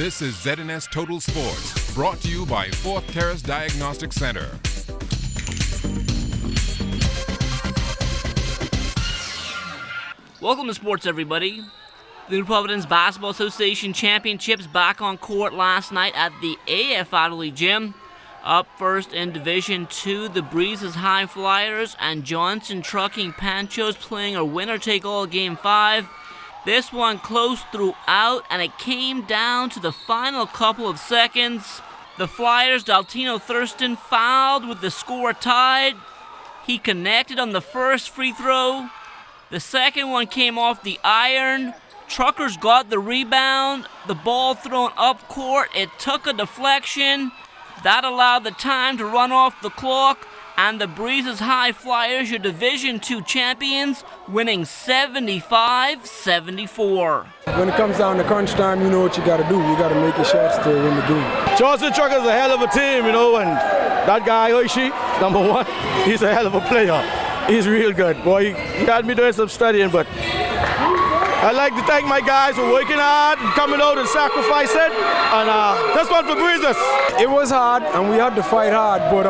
This is ZNS Total Sports, brought to you by Fourth Terrace Diagnostic Center. Welcome to sports, everybody. The New Providence Basketball Association Championships back on court last night at the AF Adderley Gym. Up first in Division II, the Breezes High Flyers and Johnson Trucking Panchos playing a winner-take-all Game 5. This one close throughout, and it came down to the final couple of seconds. The Flyers' Daltino Thurston fouled with the score tied. He connected on the first free throw. The second one came off the iron. Truckers got the rebound. The ball thrown up court. It took a deflection. That allowed the time to run off the clock. And the Breezes High Flyers, your Division II champions, winning 75-74. When it comes down to crunch time, you know what you got to do. You got to make your shots to win the game. Johnson Truckers is a hell of a team, and that guy, Oishi, number one, he's a hell of a player. He's real good. Boy, he had me doing some studying, but I'd like to thank my guys for working hard and coming out and sacrificing. And this one for Breezes. It was hard, and we had to fight hard, but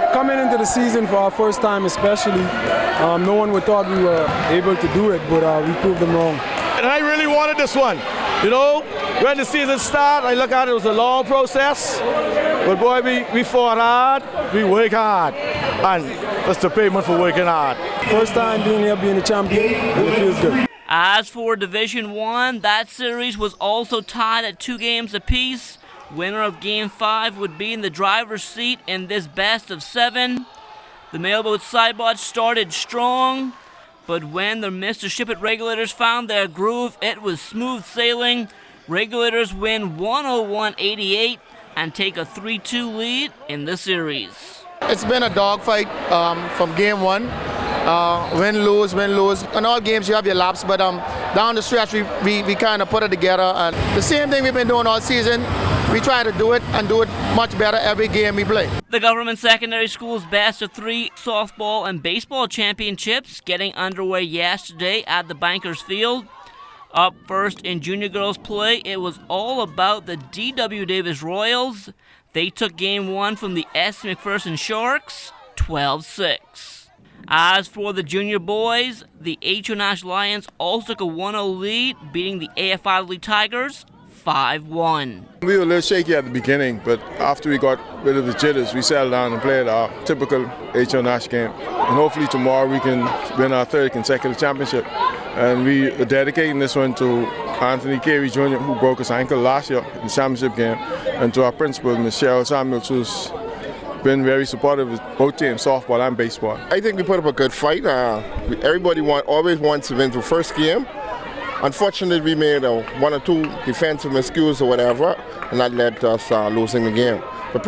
coming into the season for our first time especially, no one would thought we were able to do it, but we proved them wrong. And I really wanted this one. You know, when the season started, I look at it was a long process. But boy, we fought hard, we worked hard. And that's the payment for working hard. First time being here, being a champion, and it feels good. As for Division I, that series was also tied at 2 games apiece. Winner of Game 5 would be in the driver's seat in this best of 7. The Mailboat Sidebots started strong, but when the Mr. Ship It Regulators found their groove, it was smooth sailing. Regulators win 101-88 and take a 3-2 lead in the series. It's been a dogfight from Game 1. Win, lose. In all games you have your laps, but down the stretch we kind of put it together. And the same thing we've been doing all season. We try to do it and do it much better every game we play. The Government Secondary School's Best of 3 softball and baseball championships getting underway yesterday at the Bankers Field. Up first in junior girls play, it was all about the D.W. Davis Royals. They took Game 1 from the S. McPherson Sharks, 12-6. As for the junior boys, the H.O. Nash Lions also took a 1-0 lead, beating the A.F. Adderley Tigers 5-1. We were a little shaky at the beginning, but after we got rid of the jitters, we settled down and played our typical H.O. Nash game. And hopefully tomorrow we can win our 3rd consecutive championship. And we are dedicating this one to Anthony Carey Jr., who broke his ankle last year in the championship game, and to our principal, Michelle Samuels, who's been very supportive of both teams, softball and baseball. I think we put up a good fight. Everybody always wants to win the first game. Unfortunately, we made 1 or 2 defensive miscues or whatever, and that led to us losing the game. But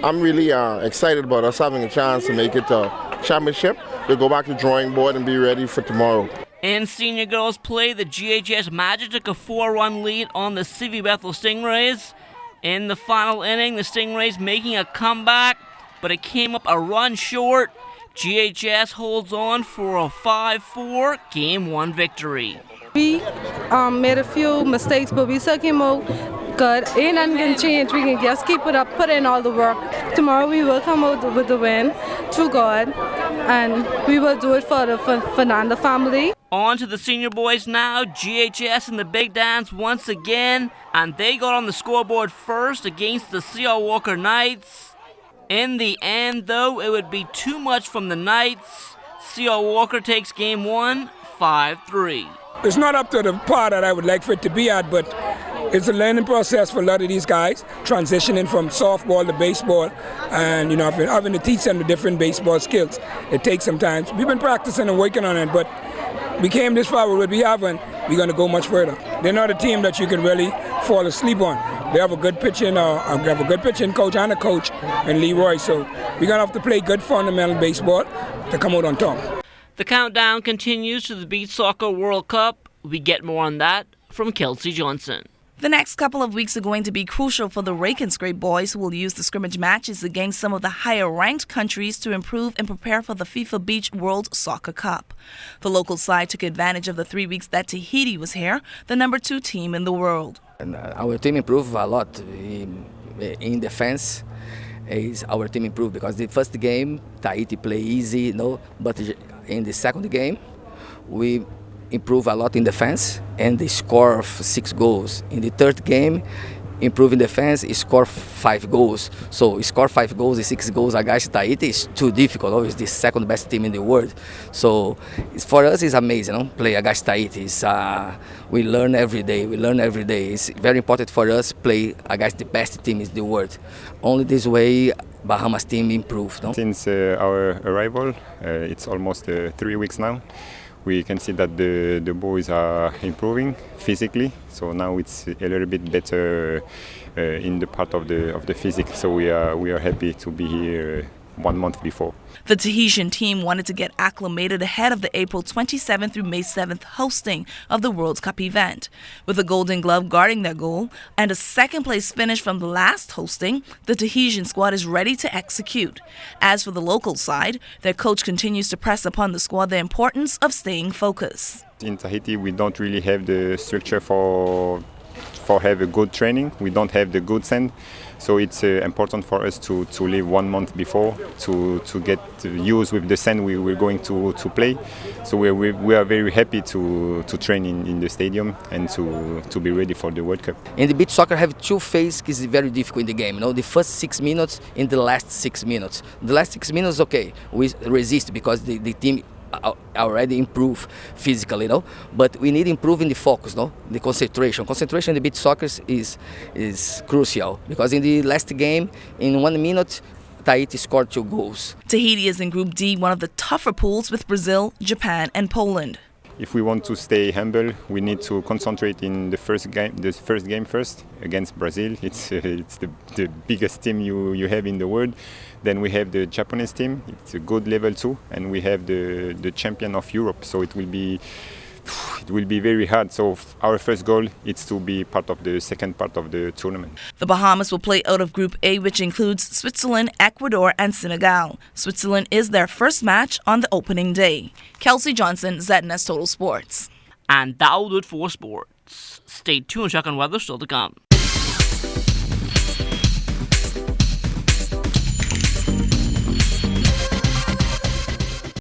I'm really excited about us having a chance to make it to championship. We'll go back to the drawing board and be ready for tomorrow. In senior girls play, the GHS Magic took a 4-run lead on the Civi Bethel Stingrays. In the final inning, the Stingrays making a comeback, but it came up a run short. GHS holds on for a 5-4 Game 1 victory. We made a few mistakes, but we still came out good. Ain't nothing can change. We can just keep it up, put in all the work. Tomorrow we will come out with the win, through God, and we will do it for the Fernanda family. On to the senior boys now. GHS in the big dance once again, and they got on the scoreboard first against the C.R. Walker Knights. In the end, though, it would be too much from the Knights. C.R. Walker takes Game 1, 5-3. It's not up to the par that I would like for it to be at, but it's a learning process for a lot of these guys, transitioning from softball to baseball, and having to teach them the different baseball skills. It takes some time. We've been practicing and working on it, but we came this far with what we have, and we're going to go much further. They're not a team that you can really fall asleep on. They have a good pitching, coach and a coach in Leroy, so we're going to have to play good fundamental baseball to come out on top. The countdown continues to the Beach Soccer World Cup. We get more on that from Kelsey Johnson. The next couple of weeks are going to be crucial for the Rake and Scrape boys, who will use the scrimmage matches against some of the higher-ranked countries to improve and prepare for the FIFA Beach World Soccer Cup. The local side took advantage of the 3 weeks that Tahiti was here, the number 2 team in the world. And our team improved a lot in defense. Our team improved because the first game Tahiti play easy, but in the second game we improve a lot in defense and they score 6 goals. In the third game, improve in defense, score 5 goals. So score 5 goals and 6 goals against Tahiti is too difficult. It's the second best team in the world. So for us, it's amazing. Play against Tahiti. We learn every day. It's very important for us play against the best team in the world. Only this way, Bahamas team improves. Since our arrival, it's almost 3 weeks now. We can see that the boys are improving physically, so now it's a little bit better in the part of the physics. So we are happy to be here 1 month before. The Tahitian team wanted to get acclimated ahead of the April 27th through May 7th hosting of the World Cup event. With the Golden Glove guarding their goal and a second-place finish from the last hosting, the Tahitian squad is ready to execute. As for the local side, their coach continues to press upon the squad the importance of staying focused. In Tahiti, we don't really have the structure for have a good training. We don't have the good sand. So it's important for us to leave 1 month before to get used with the sand we're going to play. So we are very happy to train in the stadium and to be ready for the World Cup. In the beach soccer, have 2 phases is very difficult in the game. The first 6 minutes and the last 6 minutes. The last 6 minutes, okay, we resist because the team already improve physically, but we need to improve in the focus, the concentration. Concentration in the beach soccer is crucial because in the last game, in 1 minute, Tahiti scored 2 goals. Tahiti is in Group D, one of the tougher pools with Brazil, Japan, and Poland. If we want to stay humble, we need to concentrate in the first game first against Brazil. It's the biggest team you have in the world. Then we have the Japanese team. It's a good level too, and we have the champion of Europe. So it will be very hard. So our first goal is to be part of the second part of the tournament. The Bahamas will play out of Group A, which includes Switzerland, Ecuador, and Senegal. Switzerland is their first match on the opening day. Kelsey Johnson, ZNS Total Sports. And that'll do it for sports. Stay tuned, check on weather still to come.